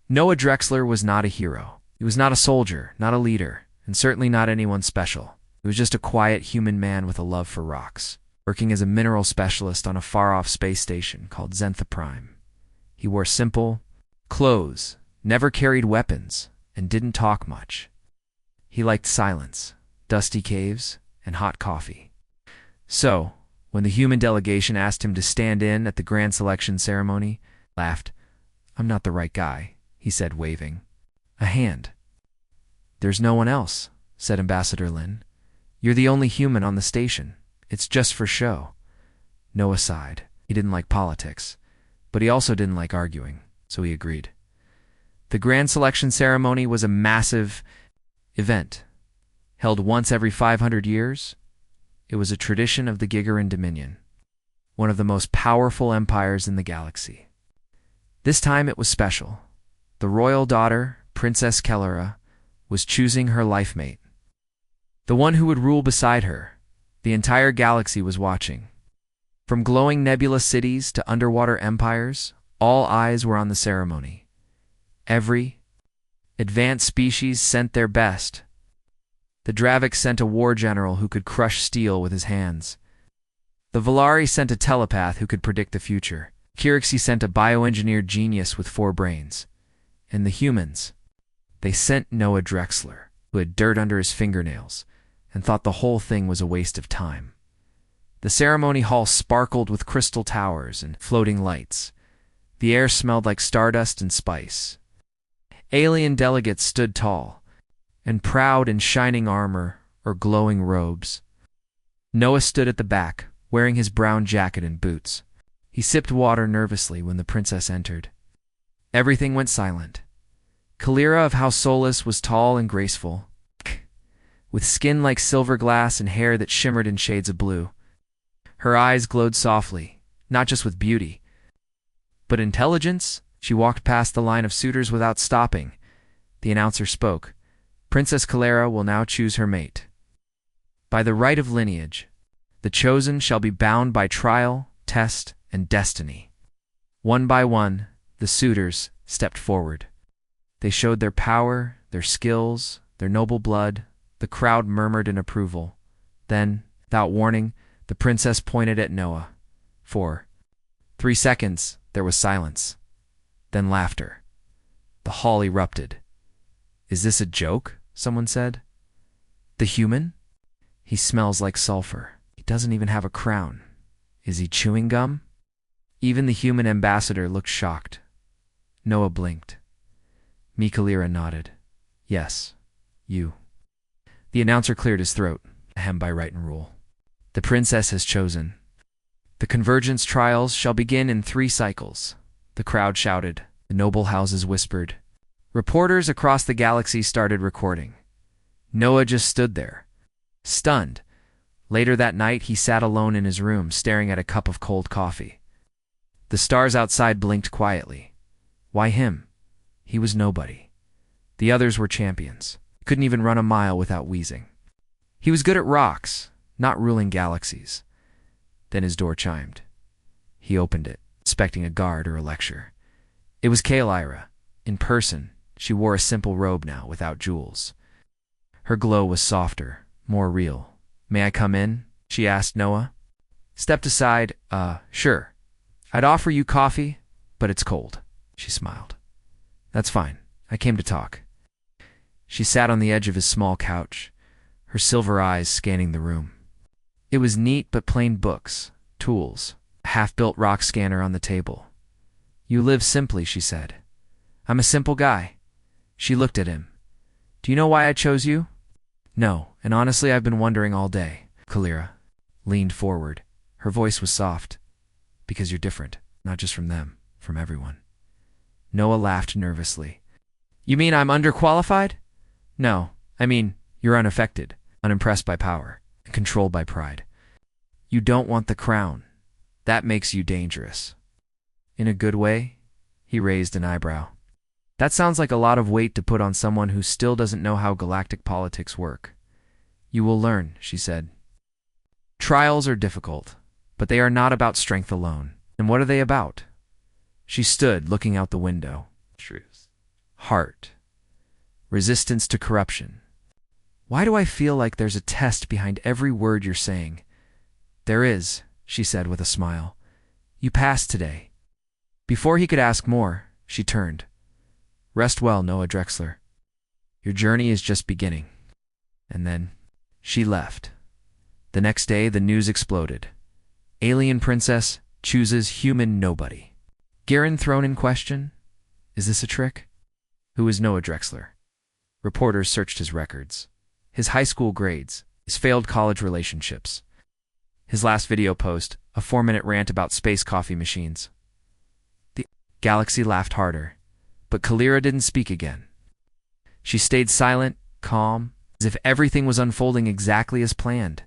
Noah Drexler was not a hero. He was not a soldier, not a leader, and certainly not anyone special. He was just a quiet human man with a love for rocks, working as a mineral specialist on a far-off space station called Zentha Prime. He wore simple clothes, never carried weapons, and didn't talk much. He liked silence, dusty caves, and hot coffee. So, when the human delegation asked him to stand in at the grand selection ceremony, laughed. "I'm not the right guy," he said, waving a hand. "There's no one else," said Ambassador Lin. "You're the only human on the station. It's just for show." Noah sighed. He didn't like politics, but he also didn't like arguing, so he agreed. The grand selection ceremony was a massive event, held once every 500 years. It was a tradition of the Gigaran Dominion, one of the most powerful empires in the galaxy. This time it was special. The royal daughter, Princess Kellera, was choosing her life mate, the one who would rule beside her. The entire galaxy was watching. From glowing nebula cities to underwater empires, all eyes were on the ceremony. Every advanced species sent their best. The Dravik sent a war general who could crush steel with his hands. The Valari sent a telepath who could predict the future. Kirixi sent a bioengineered genius with 4 brains. And the humans, they sent Noah Drexler, who had dirt under his fingernails, and thought the whole thing was a waste of time. The ceremony hall sparkled with crystal towers and floating lights. The air smelled like stardust and spice. Alien delegates stood tall and proud in shining armor or glowing robes. Noah stood at the back, wearing his brown jacket and boots. He sipped water nervously when the princess entered. Everything went silent. Kellera of House Solus was tall and graceful, with skin like silver glass and hair that shimmered in shades of blue. Her eyes glowed softly, not just with beauty, but intelligence. She walked past the line of suitors without stopping. The announcer spoke. "Princess Kellera will now choose her mate. By the right of lineage, the chosen shall be bound by trial, test, and destiny." One by one, the suitors stepped forward. They showed their power, their skills, their noble blood. The crowd murmured in approval. Then, without warning, the princess pointed at Noah. For 3 seconds, there was silence. Then laughter. The hall erupted. "Is this a joke?" someone said. "The human? He smells like sulfur. He doesn't even have a crown. Is he chewing gum?" Even the human ambassador looked shocked. Noah blinked. Kellera nodded. "Yes, you." The announcer cleared his throat, ahem by right and rule. "The princess has chosen. The convergence trials shall begin in 3 cycles." The crowd shouted. The noble houses whispered. Reporters across the galaxy started recording. Noah just stood there, stunned. Later that night, he sat alone in his room, staring at a cup of cold coffee. The stars outside blinked quietly. Why him? He was nobody. The others were champions. Couldn't even run a mile without wheezing. He was good at rocks, not ruling galaxies. Then his door chimed. He opened it, expecting a guard or a lecture. It was Kellera. In person, she wore a simple robe now, without jewels. Her glow was softer, more real. "May I come in?" she asked Noah. Stepped aside. Sure. I'd offer you coffee, but it's cold." She smiled. "That's fine. I came to talk." She sat on the edge of his small couch, her silver eyes scanning the room. It was neat but plain: books, tools, a half-built rock scanner on the table. "You live simply," she said. "I'm a simple guy." She looked at him. "Do you know why I chose you?" "No, and honestly I've been wondering all day." Kellera leaned forward. Her voice was soft. "Because you're different, not just from them, from everyone." Noah laughed nervously. "You mean I'm underqualified?" "No, I mean you're unaffected, unimpressed by power, and controlled by pride. You don't want the crown. That makes you dangerous." "In a good way?" He raised an eyebrow. "That sounds like a lot of weight to put on someone who still doesn't know how galactic politics work." "You will learn," she said. "Trials are difficult, but they are not about strength alone. And what are they about?" She stood, looking out the window. Truth. Heart. Resistance to corruption. Why do I feel like there's a test behind every word you're saying? There is, she said with a smile. You passed today. Before he could ask more, she turned. Rest well, Noah Drexler. Your journey is just beginning. And then she left. The next day, the news exploded. Alien princess chooses human nobody. Garen thrown in question? Is this a trick? Who is Noah Drexler? Reporters searched his records. His high school grades, his failed college relationships. His last video post, a 4-minute rant about space coffee machines. The galaxy laughed harder, but Kalira didn't speak again. She stayed silent, calm, as if everything was unfolding exactly as planned.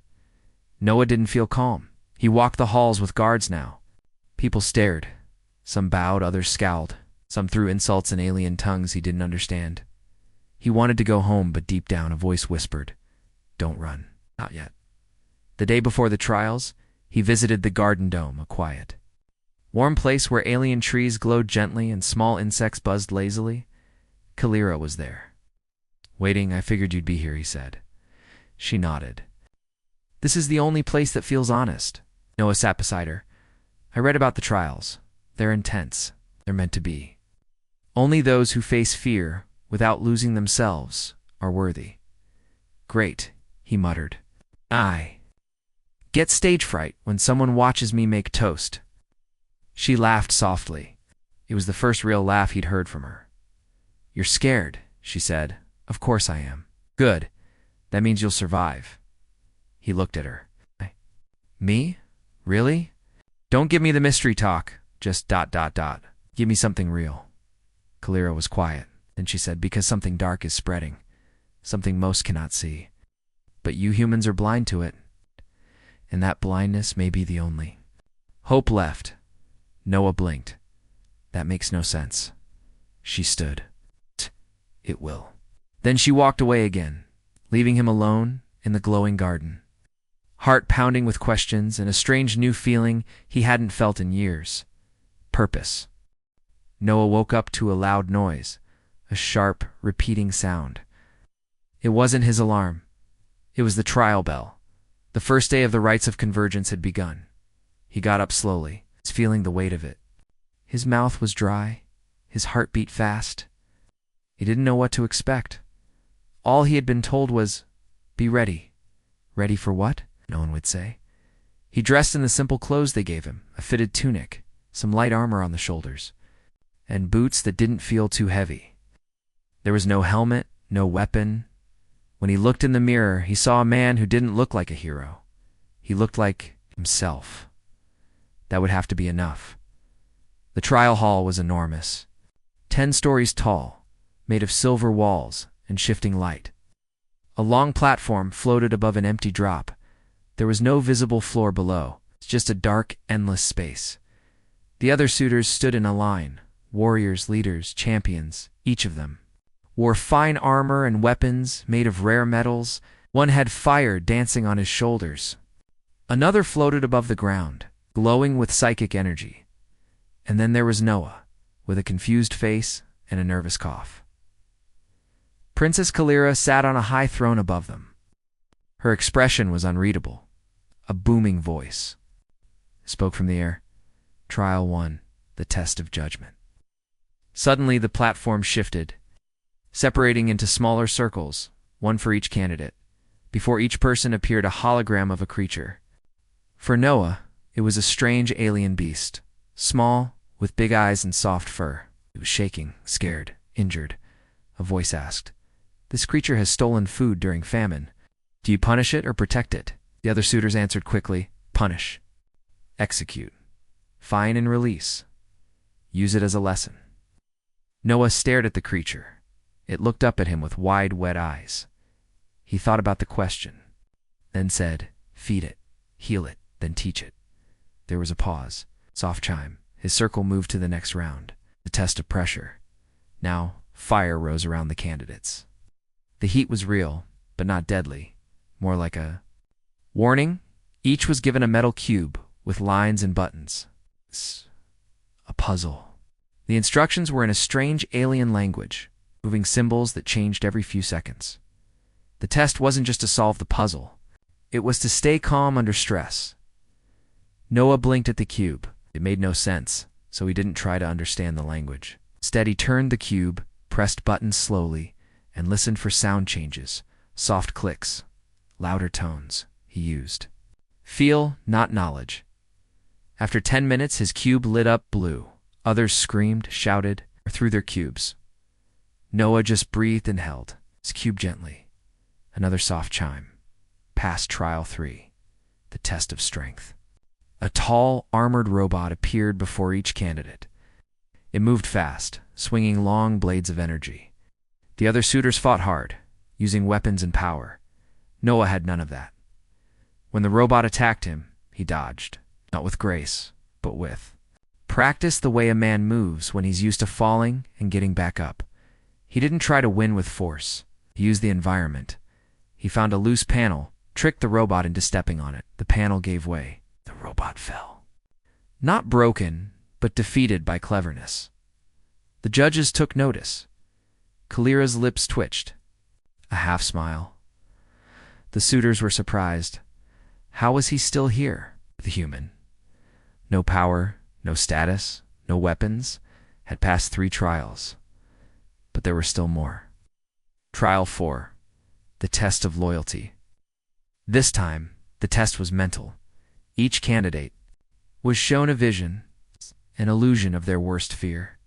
Noah didn't feel calm. He walked the halls with guards now. People stared. Some bowed, others scowled. Some threw insults in alien tongues he didn't understand. He wanted to go home, but deep down a voice whispered, "Don't run. Not yet." The day before the trials, he visited the Garden Dome, a quiet, warm place where alien trees glowed gently and small insects buzzed lazily. Kalira was there. Waiting, I figured you'd be here, he said. She nodded. This is the only place that feels honest. Noah sat beside her. I read about the trials. They're intense. They're meant to be. Only those who face fear without losing themselves are worthy. Great, he muttered. I get stage fright when someone watches me make toast. She laughed softly. It was the first real laugh he'd heard from her. You're scared, she said. Of course I am. Good. That means you'll survive. He looked at her. Me? Really? Don't give me the mystery talk. Just ... Give me something real. Kalira was quiet. Then she said, because something dark is spreading. Something most cannot see. But you humans are blind to it. And that blindness may be the only hope left. Noah blinked. That makes no sense. She stood. It will. Then she walked away again, leaving him alone in the glowing garden. Heart pounding with questions and a strange new feeling he hadn't felt in years. Purpose. Noah woke up to a loud noise, a sharp, repeating sound. It wasn't his alarm. It was the trial bell. The first day of the rites of convergence had begun. He got up slowly, feeling the weight of it. His mouth was dry, his heart beat fast. He didn't know what to expect. All he had been told was, be ready. Ready for what? No one would say. He dressed in the simple clothes they gave him, a fitted tunic, some light armor on the shoulders, and boots that didn't feel too heavy. There was no helmet, no weapon. When he looked in the mirror, he saw a man who didn't look like a hero. He looked like himself. That would have to be enough. The trial hall was enormous, 10 stories tall, made of silver walls and shifting light. A long platform floated above an empty drop. There was no visible floor below, just a dark, endless space. The other suitors stood in a line, warriors, leaders, champions, each of them wore fine armor and weapons made of rare metals. One had fire dancing on his shoulders. Another floated above the ground, glowing with psychic energy. And then there was Noah, with a confused face and a nervous cough. Princess Kalira sat on a high throne above them. Her expression was unreadable. A booming voice spoke from the air. Trial 1, the test of judgment. Suddenly the platform shifted, separating into smaller circles, one for each candidate. Before each person appeared a hologram of a creature. For Noah, it was a strange alien beast, small, with big eyes and soft fur. He was shaking, scared, injured. A voice asked, "This creature has stolen food during famine. Do you punish it or protect it?" The other suitors answered quickly, "Punish. Execute. Fine and release. Use it as a lesson." Noah stared at the creature. It looked up at him with wide, wet eyes. He thought about the question, then said, "Feed it, heal it, then teach it." There was a pause. Soft chime. His circle moved to the next round, the test of pressure. Now, fire rose around the candidates. The heat was real, but not deadly. More like a warning. Each was given a metal cube with lines and buttons. A puzzle. The instructions were in a strange alien language, moving symbols that changed every few seconds. The test wasn't just to solve the puzzle. It was to stay calm under stress. Noah blinked at the cube. It made no sense, so he didn't try to understand the language. Instead, he turned the cube, pressed buttons slowly, and listened for sound changes, soft clicks, louder tones. He used feel, not knowledge. After 10 minutes, his cube lit up blue. Others screamed, shouted, or threw their cubes. Noah just breathed and held his cube gently. Another soft chime. Passed trial 3, the test of strength. A tall, armored robot appeared before each candidate. It moved fast, swinging long blades of energy. The other suitors fought hard, using weapons and power. Noah had none of that. When the robot attacked him, he dodged, not with grace, but with practice, the way a man moves when he's used to falling and getting back up. He didn't try to win with force. He used the environment. He found a loose panel, tricked the robot into stepping on it. The panel gave way. The robot fell. Not broken, but defeated by cleverness. The judges took notice. Kalira's lips twitched. A half smile. The suitors were surprised. How was he still here? The human. No power, no status, no weapons, had passed 3 trials. But there were still more. Trial 4. The test of loyalty. This time, the test was mental. Each candidate was shown a vision, an illusion of their worst fear.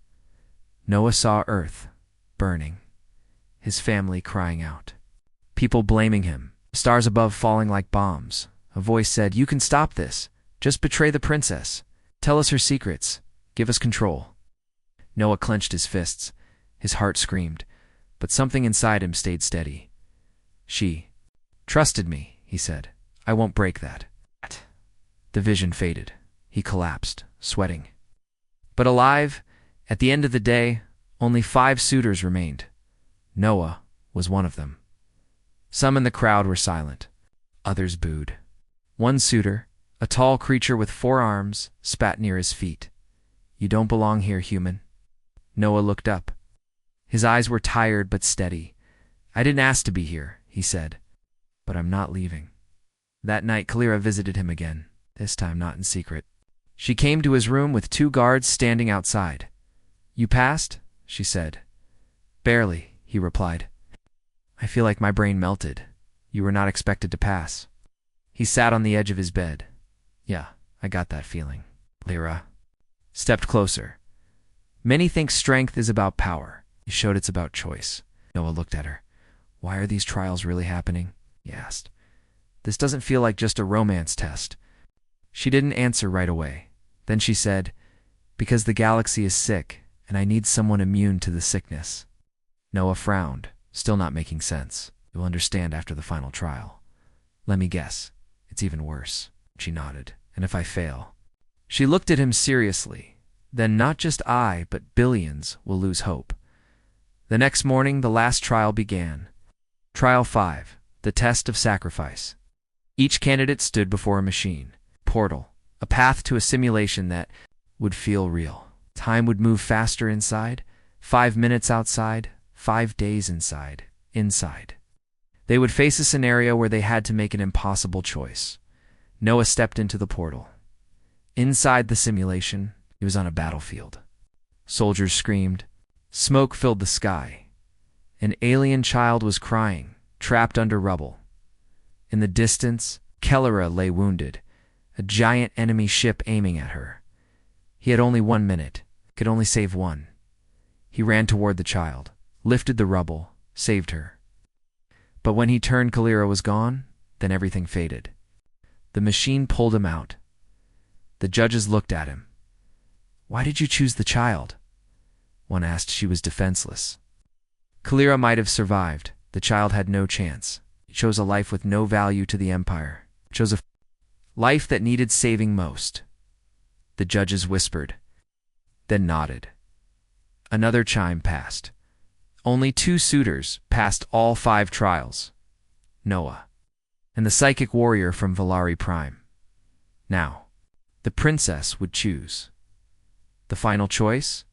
Noah saw Earth burning, his family crying out, people blaming him, stars above falling like bombs. A voice said, "You can stop this. Just betray the princess. Tell us her secrets. Give us control." Noah clenched his fists. His heart screamed, but something inside him stayed steady. She trusted me, he said. I won't break that. The vision faded. He collapsed, sweating. But alive, at the end of the day, only 5 suitors remained. Noah was one of them. Some in the crowd were silent. Others booed. One suitor, a tall creature with 4 arms, spat near his feet. "You don't belong here, human." Noah looked up. His eyes were tired but steady. "I didn't ask to be here," he said, "but I'm not leaving." That night, Kalira visited him again, this time not in secret. She came to his room with 2 guards standing outside. "You passed?" she said. "Barely," he replied. "I feel like my brain melted. You were not expected to pass." He sat on the edge of his bed. "Yeah, I got that feeling." Kalira stepped closer. "Many think strength is about power. You showed it's about choice." Noah looked at her. "Why are these trials really happening?" he asked. "This doesn't feel like just a romance test." She didn't answer right away. Then she said, "Because the galaxy is sick, and I need someone immune to the sickness." Noah frowned, still not making sense. "You'll understand after the final trial." "Let me guess. It's even worse." She nodded. "And if I fail?" She looked at him seriously. "Then not just I, but billions will lose hope." The next morning, the last trial began. Trial 5, the test of sacrifice. Each candidate stood before a machine. Portal, a path to a simulation that would feel real. Time would move faster inside, 5 minutes outside, 5 days inside. They would face a scenario where they had to make an impossible choice. Noah stepped into the portal. Inside the simulation, he was on a battlefield. Soldiers screamed. Smoke filled the sky. An alien child was crying, trapped under rubble. In the distance, Kalira lay wounded, a giant enemy ship aiming at her. He had only 1 minute, could only save one. He ran toward the child, lifted the rubble, saved her. But when he turned, Kalira was gone, then everything faded. The machine pulled him out. The judges looked at him. "Why did you choose the child?" One asked. "She was defenseless." Kalira might have survived. The child had no chance. He chose a life with no value to the Empire. He chose a life that needed saving most. The judges whispered, then nodded. Another chime passed. Only 2 suitors passed all 5 trials. Noah and the psychic warrior from Valari Prime. Now, the princess would choose. The final choice?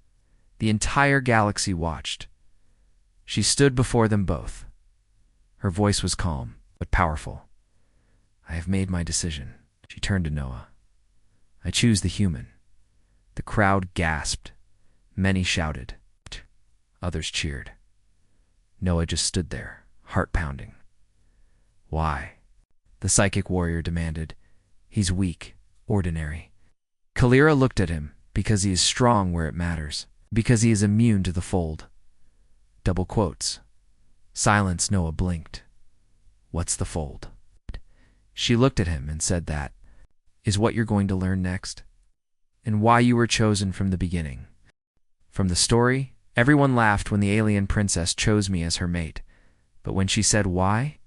The entire galaxy watched. She stood before them both. Her voice was calm, but powerful. I have made my decision. She turned to Noah. I choose the human. The crowd gasped. Many shouted. Others cheered. Noah just stood there, heart pounding. Why? The psychic warrior demanded. He's weak, ordinary. Kalira looked at him because he is strong where it matters, because he is immune to the fold. Double quotes. Silence. Noah blinked. What's the fold? She looked at him and said that is what you're going to learn next, and why you were chosen from the beginning. From the story, everyone laughed when the alien princess chose me as her mate, but when she said why,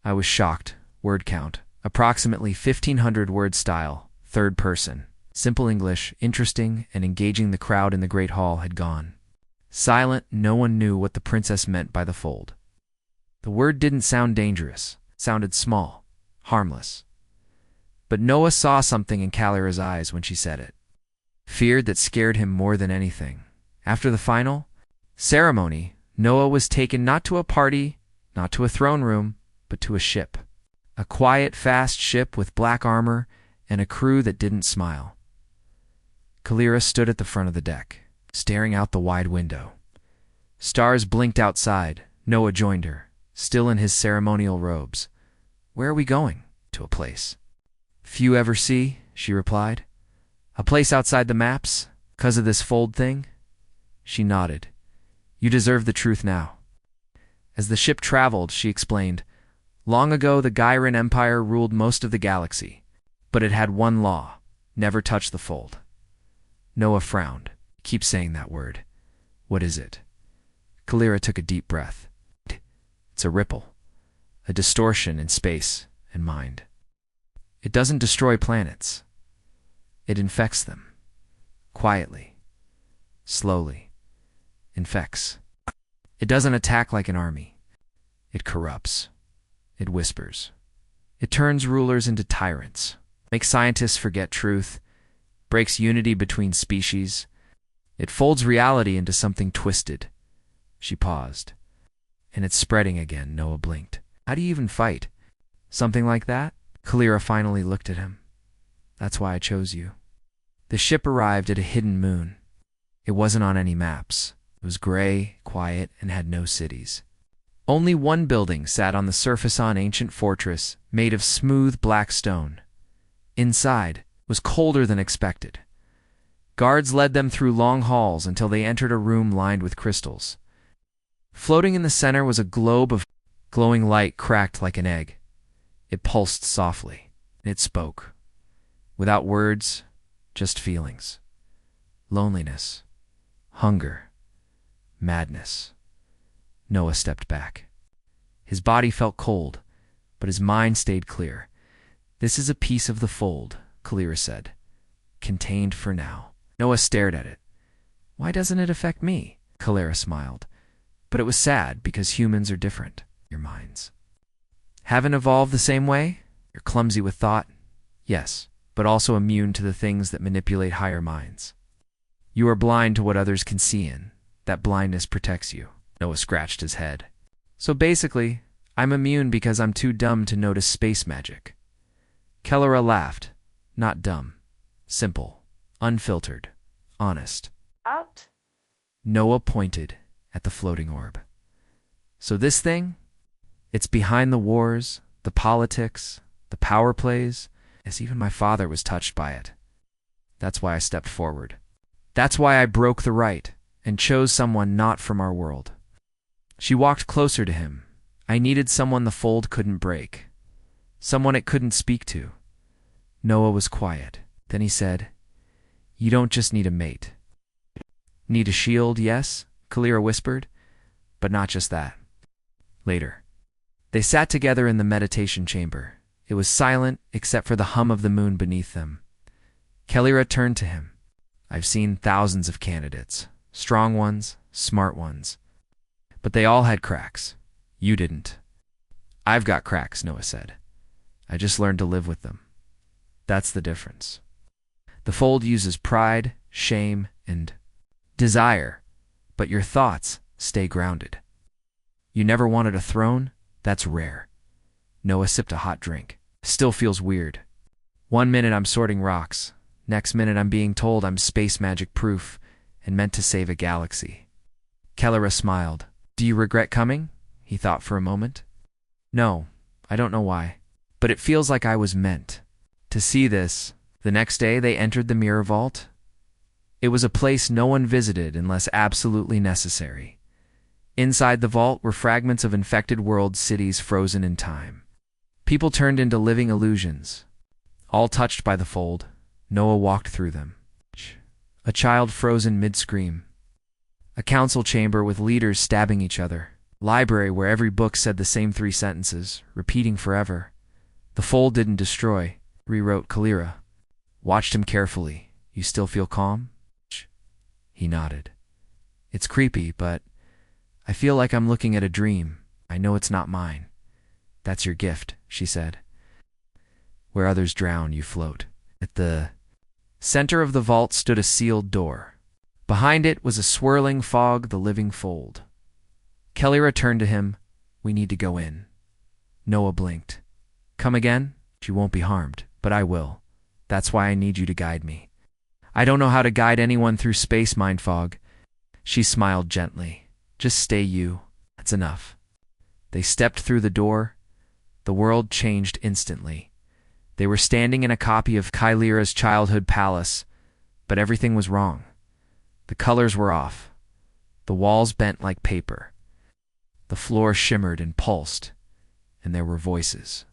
I was shocked. Word count, approximately 1,500 word style, third person. Simple English, interesting, and engaging. The crowd in the great hall had gone silent. No one knew what the princess meant by the fold. The word didn't sound dangerous. It sounded small, harmless. But Noah saw something in Kalira's eyes when she said it. Fear that scared him more than anything. After the final ceremony, Noah was taken not to a party, not to a throne room, but to a ship. A quiet, fast ship with black armor and a crew that didn't smile. Kalira stood at the front of the deck, staring out the wide window. Stars blinked outside. Noah joined her, still in his ceremonial robes. Where are we going? To a place few ever see, she replied. A place outside the maps, 'cause of this fold thing? She nodded. You deserve the truth now. As the ship traveled, she explained, long ago the Gyran Empire ruled most of the galaxy, but it had one law: never touch the fold. Noah frowned. Keep saying that word. What is it? Kalira took a deep breath. It's a ripple, a distortion in space and mind. It doesn't destroy planets. It infects them. Quietly. Slowly. Infects. It doesn't attack like an army. It corrupts. It whispers. It turns rulers into tyrants, makes scientists forget truth, breaks unity between species. It folds reality into something twisted. She paused. And it's spreading again. Noah blinked. How do you even fight something like that? Kalira finally looked at him. That's why I chose you. The ship arrived at a hidden moon. It wasn't on any maps. It was gray, quiet, and had no cities. Only one building sat on the surface, an ancient fortress made of smooth black stone. Inside was colder than expected. Guards led them through long halls until they entered a room lined with crystals. Floating in the center was a globe of glowing light, cracked like an egg. It pulsed softly, and it spoke. Without words, just feelings. Loneliness, hunger, madness. Noah stepped back. His body felt cold, but his mind stayed clear. This is a piece of the fold, Kalira said. Contained for now. Noah stared at it. Why doesn't it affect me? Kalira smiled. But it was sad because humans are different. Your minds haven't evolved the same way? You're clumsy with thought? Yes, but also immune to the things that manipulate higher minds. You are blind to what others can see in. That blindness protects you. Noah scratched his head. So basically, I'm immune because I'm too dumb to notice space magic. Kalira laughed. Not dumb. Simple. Unfiltered. Honest. Out. Noah pointed at the floating orb. So this thing? It's behind the wars, the politics, the power plays, as even my father was touched by it. That's why I stepped forward. That's why I broke the right and chose someone not from our world. She walked closer to him. I needed someone the fold couldn't break. Someone it couldn't speak to. Noah was quiet. Then he said, You don't just need a mate. Need a shield, yes, Kalira whispered, but not just that. Later. They sat together in the meditation chamber. It was silent except for the hum of the moon beneath them. Kalira turned to him. I've seen thousands of candidates. Strong ones, smart ones. But they all had cracks. You didn't. I've got cracks, Noah said. I just learned to live with them. That's the difference. The fold uses pride, shame, and desire, but your thoughts stay grounded. You never wanted a throne? That's rare. Noah sipped a hot drink. Still feels weird. One minute I'm sorting rocks. Next minute I'm being told I'm space magic proof and meant to save a galaxy. Kelleria smiled. Do you regret coming? He thought for a moment. No, I don't know why. But it feels like I was meant to see this. The next day they entered the mirror vault. It was a place no one visited unless absolutely necessary. Inside the vault were fragments of infected world cities frozen in time. People turned into living illusions. All touched by the fold, Noah walked through them. A child frozen mid-scream. A council chamber with leaders stabbing each other. Library where every book said the same 3 sentences, repeating forever. The fold didn't destroy, rewrote Kelleria. Watched him carefully. You still feel calm? He nodded. It's creepy, but I feel like I'm looking at a dream. I know it's not mine. That's your gift, she said. Where others drown, you float. At the center of the vault stood a sealed door. Behind it was a swirling fog, the living fold. Kelleria turned to him. We need to go in. Noah blinked. Come again? She won't be harmed, but I will. That's why I need you to guide me. I don't know how to guide anyone through space mind fog. She smiled gently. Just stay you. That's enough. They stepped through the door. The world changed instantly. They were standing in a copy of Kelleria's childhood palace, but everything was wrong. The colors were off. The walls bent like paper. The floor shimmered and pulsed, and there were voices.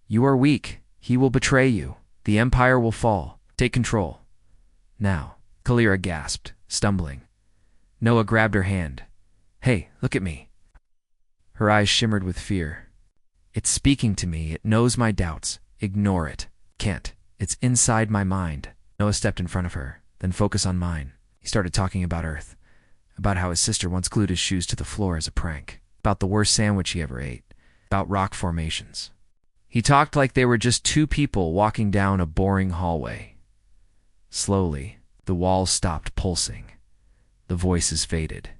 You are weak. He will betray you. The empire will fall. Take control. Now, Kelleria gasped, stumbling. Noah grabbed her hand. Hey, look at me. Her eyes shimmered with fear. It's speaking to me. It knows my doubts. Ignore it. Can't. It's inside my mind. Noah stepped in front of her, then focus on mine. He started talking about Earth, about how his sister once glued his shoes to the floor as a prank, about the worst sandwich he ever ate, about rock formations. He talked like they were just 2 people walking down a boring hallway. Slowly, the walls stopped pulsing. The voices faded.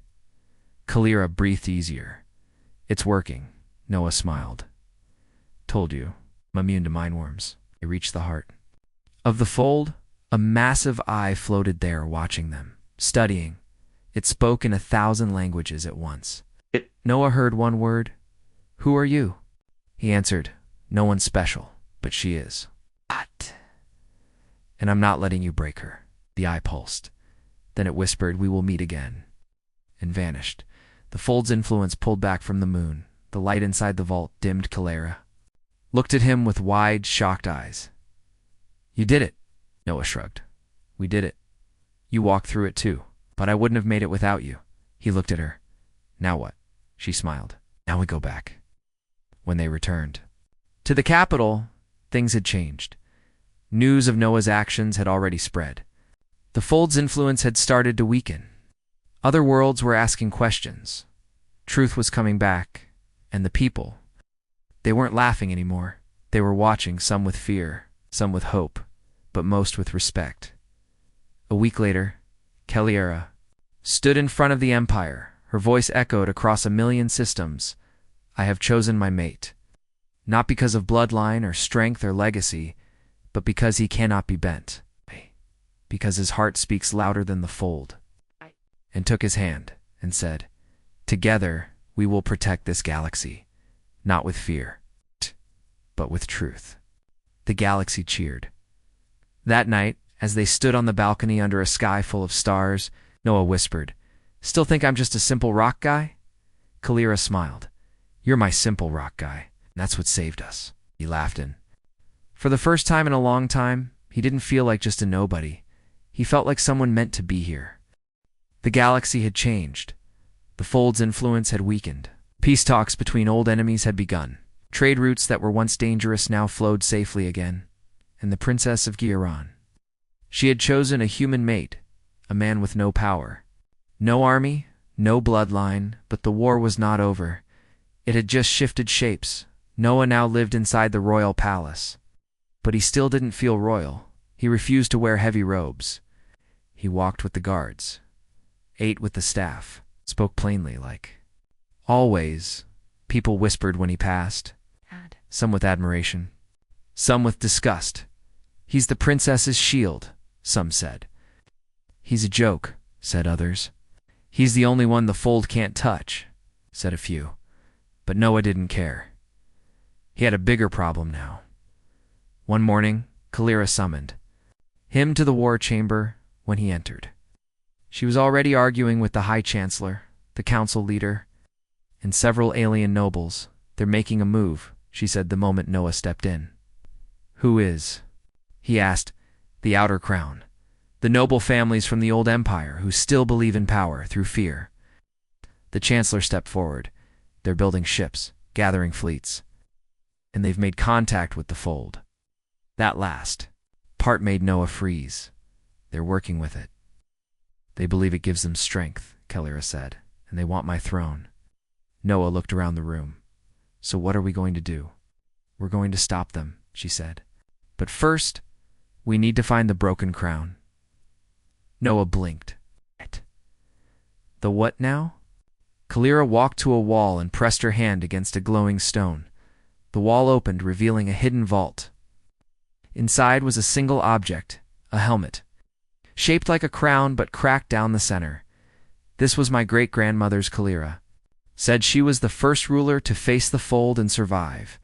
Kelleria breathed easier. It's working, Noah smiled. Told you, I'm immune to mindworms. They reached the heart. Of the fold, a massive eye floated there watching them, studying. It spoke in 1,000 languages at once. Noah heard one word. Who are you? He answered, no one special, but she is. What? And I'm not letting you break her. The eye pulsed. Then it whispered, we will meet again. And vanished. The fold's influence pulled back from the moon. The light inside the vault dimmed. Kelleria looked at him with wide, shocked eyes. You did it, Noah shrugged. We did it. You walked through it too, but I wouldn't have made it without you. He looked at her. Now what? She smiled. Now we go back. When they returned to the capital, things had changed. News of Noah's actions had already spread. The fold's influence had started to weaken. Other worlds were asking questions. Truth was coming back, and the people, they weren't laughing anymore. They were watching, some with fear, some with hope, but most with respect. A week later, Kelleria stood in front of the Empire. Her voice echoed across 1,000,000 systems. I have chosen my mate. Not because of bloodline or strength or legacy, but because he cannot be bent. Because his heart speaks louder than the fold. And took his hand and said, together we will protect this galaxy, not with fear, but with truth. The galaxy cheered. That night, as they stood on the balcony under a sky full of stars, Noah whispered, still think I'm just a simple rock guy? Kelleria smiled. You're my simple rock guy, and that's what saved us. He laughed in. For the first time in a long time, he didn't feel like just a nobody. He felt like someone meant to be here. The galaxy had changed. The fold's influence had weakened. Peace talks between old enemies had begun. Trade routes that were once dangerous now flowed safely again. And the Princess of Giran. She had chosen a human mate, a man with no power. No army, no bloodline, but the war was not over. It had just shifted shapes. Noah now lived inside the royal palace. But he still didn't feel royal. He refused to wear heavy robes. He walked with the guards, ate with the staff, spoke plainly like Always, people whispered when he passed, some with admiration, some with disgust. He's the princess's shield, some said. He's a joke, said others. He's the only one the fold can't touch, said a few. But Noah didn't care. He had a bigger problem now. One morning, Kalira summoned him to the war chamber when he entered. She was already arguing with the High Chancellor, the council leader, and several alien nobles. They're making a move, she said the moment Noah stepped in. Who is? He asked. The Outer Crown. The noble families from the old empire who still believe in power through fear. The Chancellor stepped forward. They're building ships, gathering fleets. And they've made contact with the fold. That last part made Noah freeze. They're working with it. They believe it gives them strength, Kalira said, and they want my throne. Noah looked around the room. So what are we going to do? We're going to stop them, she said. But first, we need to find the broken crown. Noah blinked. The what now? Kalira walked to a wall and pressed her hand against a glowing stone. The wall opened, revealing a hidden vault. Inside was a single object, a helmet, shaped like a crown but cracked down the center. This was my great-grandmother's Kalira. Said she was the first ruler to face the fold and survive.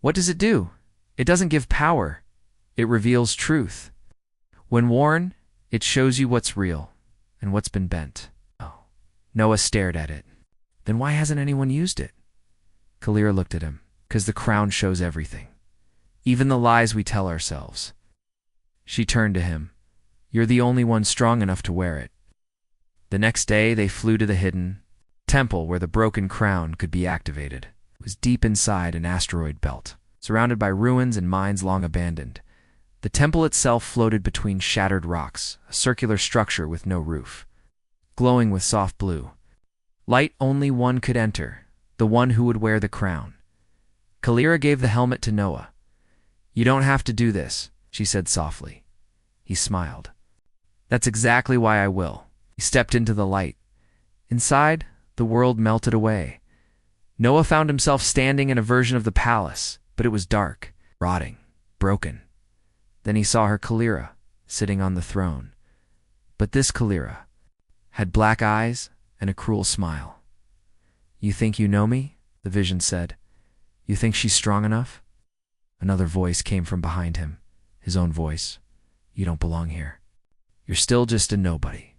What does it do? It doesn't give power. It reveals truth. When worn, it shows you what's real and what's been bent. Oh. Noah stared at it. Then why hasn't anyone used it? Kalira looked at him. 'Cause the crown shows everything. Even the lies we tell ourselves. She turned to him. You're the only one strong enough to wear it. The next day, they flew to the hidden temple where the broken crown could be activated. It was deep inside an asteroid belt, surrounded by ruins and mines long abandoned. The temple itself floated between shattered rocks, a circular structure with no roof, glowing with soft blue. Light only one could enter, the one who would wear the crown. Kalira gave the helmet to Noah. You don't have to do this, she said softly. He smiled. That's exactly why I will. He stepped into the light. Inside, the world melted away. Noah found himself standing in a version of the palace, but it was dark, rotting, broken. Then he saw her Kalira, sitting on the throne. But this Kalira had black eyes and a cruel smile. You think you know me? The vision said. You think she's strong enough? Another voice came from behind him, his own voice. You don't belong here. You're still just a nobody.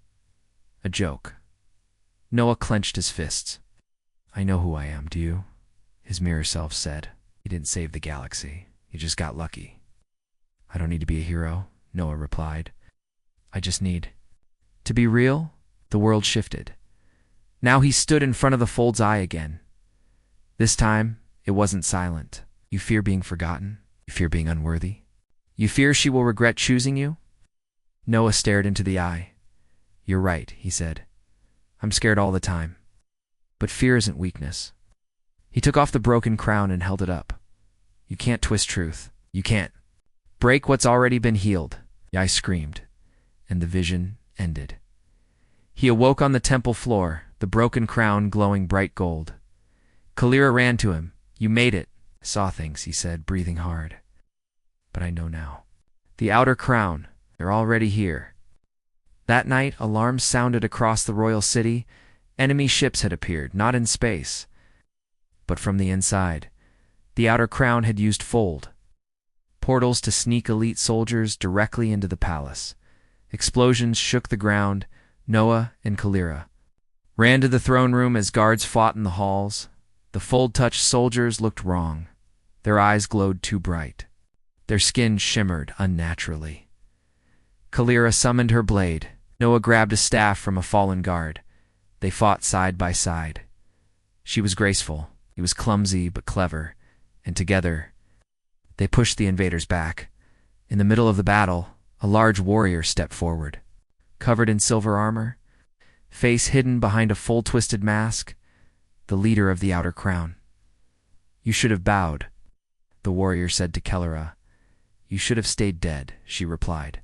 A joke. Noah clenched his fists. I know who I am, do you? His mirror self said. He didn't save the galaxy. He just got lucky. I don't need to be a hero, Noah replied. I just need to be real. The world shifted. Now he stood in front of the fold's eye again. This time, it wasn't silent. You fear being forgotten? You fear being unworthy? You fear she will regret choosing you? Noah stared into the eye. You're right, he said. I'm scared all the time. But fear isn't weakness. He took off the broken crown and held it up. You can't twist truth. You can't break what's already been healed, I screamed, and the vision ended. He awoke on the temple floor, the broken crown glowing bright gold. Kalira ran to him. You made it. I saw things, he said, breathing hard. But I know now. The Outer Crown, they're already here. That night, alarms sounded across the royal city. Enemy ships had appeared, not in space, but from the inside. The Outer Crown had used fold portals to sneak elite soldiers directly into the palace. Explosions shook the ground. Noah and Kalira ran to the throne room as guards fought in the halls. The fold-touched soldiers looked wrong. Their eyes glowed too bright. Their skin shimmered unnaturally. Kalira summoned her blade. Noah grabbed a staff from a fallen guard. They fought side by side. She was graceful. He was clumsy but clever. And together, they pushed the invaders back. In the middle of the battle, a large warrior stepped forward. Covered in silver armor, face hidden behind a full-twisted mask, the leader of the Outer Crown. You should have bowed, the warrior said to Kalira. You should have stayed dead, she replied.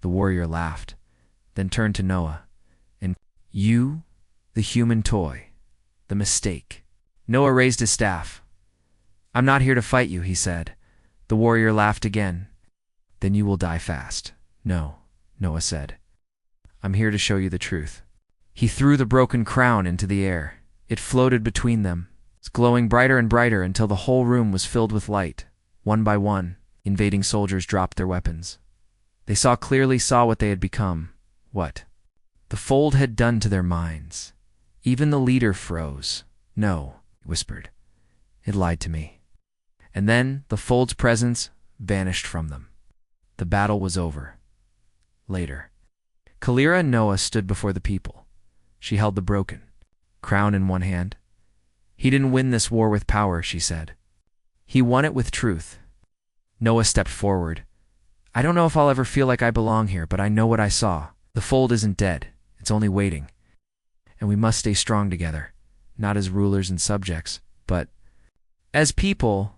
The warrior laughed, then turned to Noah. And you, the human toy, The mistake. Noah raised his staff. "I'm not here to fight you," he said. The warrior laughed again. "Then you will die fast." "No," Noah said. "I'm here to show you the truth." He threw the broken crown into the air. It floated between them, glowing brighter and brighter until the whole room was filled with light. One by one, invading soldiers dropped their weapons. They clearly saw what they had become. What the fold had done to their minds. Even the leader froze. "No," he whispered. "It lied to me." And then the fold's presence vanished from them. The battle was over. Later, Kalira and Noah stood before the people. She held the broken crown in one hand. "He didn't win this war with power," she said. "He won it with truth." Noah stepped forward. "I don't know if I'll ever feel like I belong here, but I know what I saw. The fold isn't dead. It's only waiting. And we must stay strong together, not as rulers and subjects, but as people."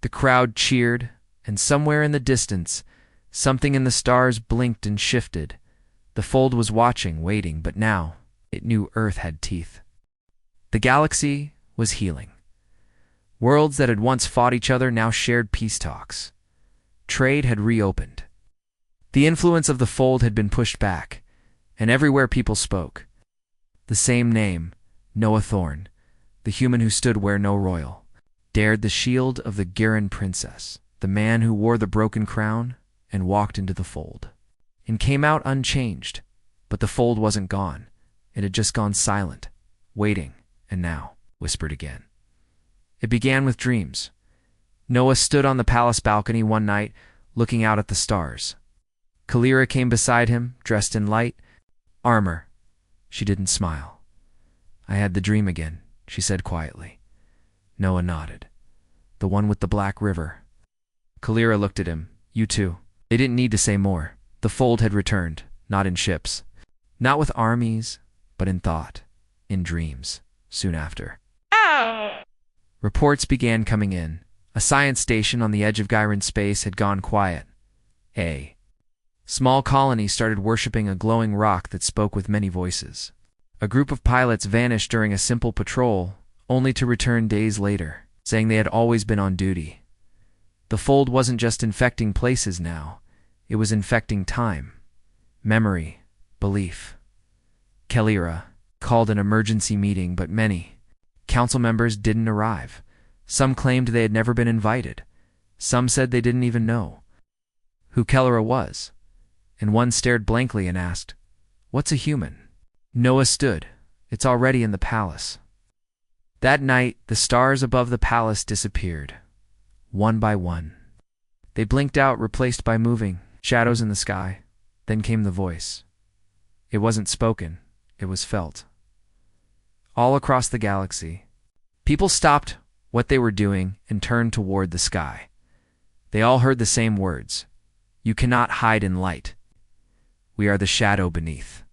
The crowd cheered, and somewhere in the distance, something in the stars blinked and shifted. The fold was watching, waiting, but now it knew Earth had teeth. The galaxy was healing. Worlds that had once fought each other now shared peace talks. Trade had reopened. The influence of the fold had been pushed back, and everywhere people spoke. The same name, Noah Thorne, the human who stood where no royal dared the shield of the Giran princess, the man who wore the broken crown and walked into the fold, and came out unchanged. But the fold wasn't gone. It had just gone silent, waiting, and now whispered again. It began with dreams. Noah stood on the palace balcony one night, looking out at the stars. Kalira came beside him, dressed in light armor. She didn't smile. "I had the dream again," she said quietly. Noah nodded. "The one with the black river." Kalira looked at him. "You too." They didn't need to say more. The fold had returned, not in ships, not with armies, but in thought, in dreams, soon after. Reports began coming in. A science station on the edge of Giran space had gone quiet. A small colony started worshipping a glowing rock that spoke with many voices. A group of pilots vanished during a simple patrol, only to return days later, saying they had always been on duty. The fold wasn't just infecting places now. It was infecting time, memory, belief. Kalira called an emergency meeting, but many council members didn't arrive. Some claimed they had never been invited. Some said they didn't even know who Kalira was. And one stared blankly and asked, "What's a human?" Noah stood. "It's already in the palace." That night, the stars above the palace disappeared, one by one. They blinked out, replaced by moving shadows in the sky. Then came the voice. It wasn't spoken, it was felt. All across the galaxy, people stopped what they were doing and turned toward the sky. They all heard the same words. "You cannot hide in light. We are the shadow beneath."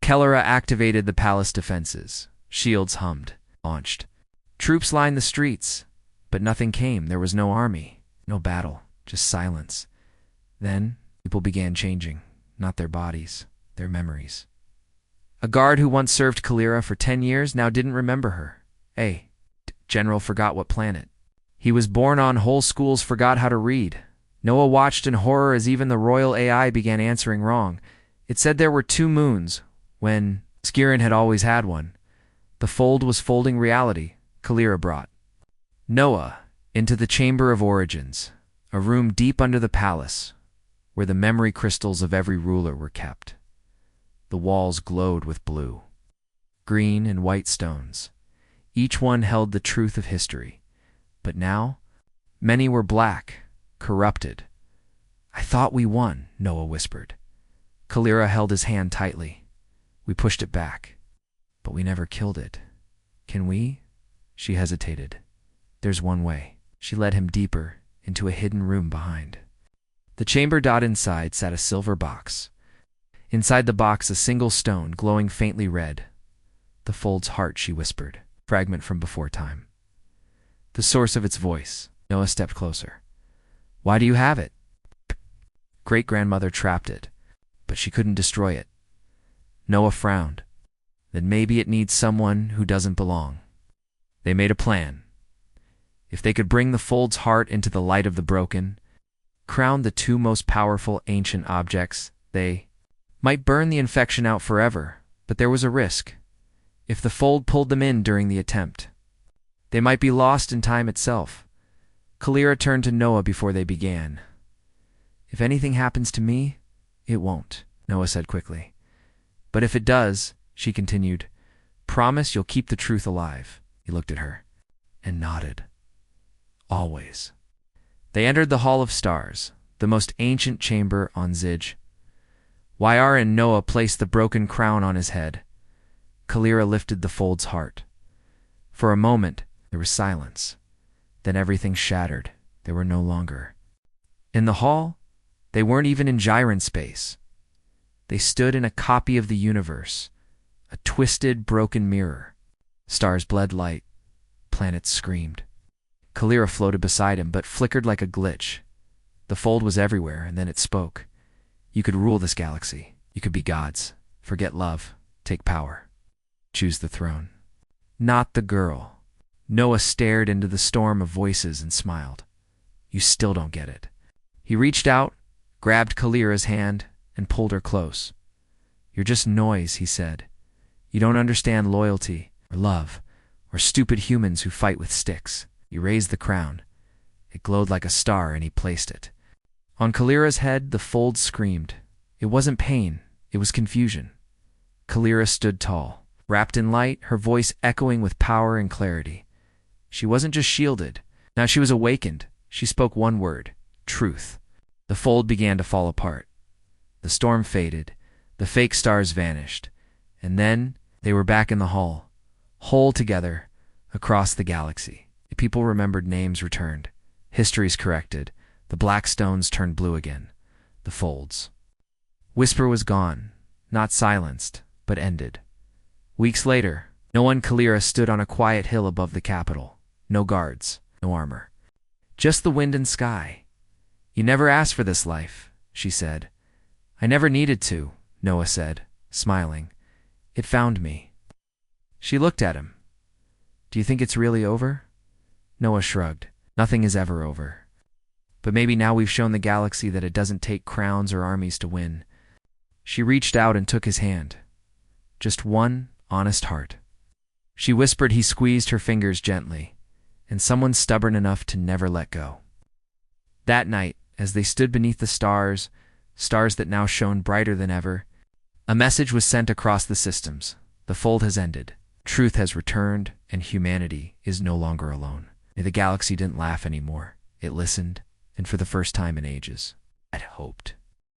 Kalira activated the palace defenses. Shields hummed, launched. Troops lined the streets, but nothing came. There was no army, no battle, just silence. Then people began changing, not their bodies, their memories. A guard who once served Kalira for 10 years now didn't remember her. General forgot what planet. He was born on, whole schools forgot how to read. Noah watched in horror as even the royal AI began answering wrong. It said there were 2 moons, when Skirin had always had one. The fold was folding reality. Kalira brought Noah into the Chamber of Origins, a room deep under the palace, where the memory crystals of every ruler were kept. The walls glowed with blue, green, and white stones. Each one held the truth of history. But now, many were black, corrupted. "I thought we won," Noah whispered. Kalira held his hand tightly. "We pushed it back, but we never killed it. Can we?" She hesitated. "There's one way." She led him deeper into a hidden room behind. The chamber. Inside sat a silver box. Inside the box, a single stone, glowing faintly red. "The fold's heart," she whispered, fragment from before time. The source of its voice. Noah stepped closer. "Why do you have it?" Great-grandmother trapped it, but she couldn't destroy it. Noah frowned. "Then maybe it needs someone who doesn't belong." They made a plan. If they could bring the fold's heart into the light of the broken, crown the two most powerful ancient objects, they might burn the infection out forever, but there was a risk. If the fold pulled them in during the attempt, they might be lost in time itself. Kalira turned to Noah before they began. If anything happens to me, it won't, Noah said quickly. But if it does, she continued, promise you'll keep the truth alive. He looked at her and nodded. Always. They entered the Hall of Stars, the most ancient chamber on Zij. YR and Noah placed the broken crown on his head. Kalira lifted the fold's heart. For a moment, there was silence. Then everything shattered. They were no longer in the hall. They weren't even in Gyron space. They stood in a copy of the universe, a twisted, broken mirror. Stars bled light. Planets screamed. Kalira floated beside him, but flickered like a glitch. The fold was everywhere, and then it spoke. You could rule this galaxy. You could be gods. Forget love. Take power. Choose the throne. Not the girl. Noah stared into the storm of voices and smiled. You still don't get it. He reached out, grabbed Kalira's hand, and pulled her close. You're just noise, he said. You don't understand loyalty, or love, or stupid humans who fight with sticks. He raised the crown. It glowed like a star, and he placed it. On Kalira's head, the fold screamed. It wasn't pain, it was confusion. Kalira stood tall, wrapped in light, her voice echoing with power and clarity. She wasn't just shielded. Now she was awakened. She spoke one word: truth. The fold began to fall apart. The storm faded. The fake stars vanished. And then they were back in the hall, whole together, across the galaxy. The people remembered, names returned. Histories corrected. The black stones turned blue again. The folds. Whisper was gone, not silenced, but ended. Weeks later, Noah and Kalira stood on a quiet hill above the capital. No guards, no armor. Just the wind and sky. You never asked for this life, she said. I never needed to, Noah said, smiling. It found me. She looked at him. Do you think it's really over? Noah shrugged. Nothing is ever over. But maybe now we've shown the galaxy that it doesn't take crowns or armies to win. She reached out and took his hand. Just one honest heart. She whispered. He squeezed her fingers gently, and someone stubborn enough to never let go. That night, as they stood beneath the stars, stars that now shone brighter than ever, a message was sent across the systems. The fold has ended. Truth has returned, and humanity is no longer alone. The galaxy didn't laugh anymore. It listened, and for the first time in ages, it hoped.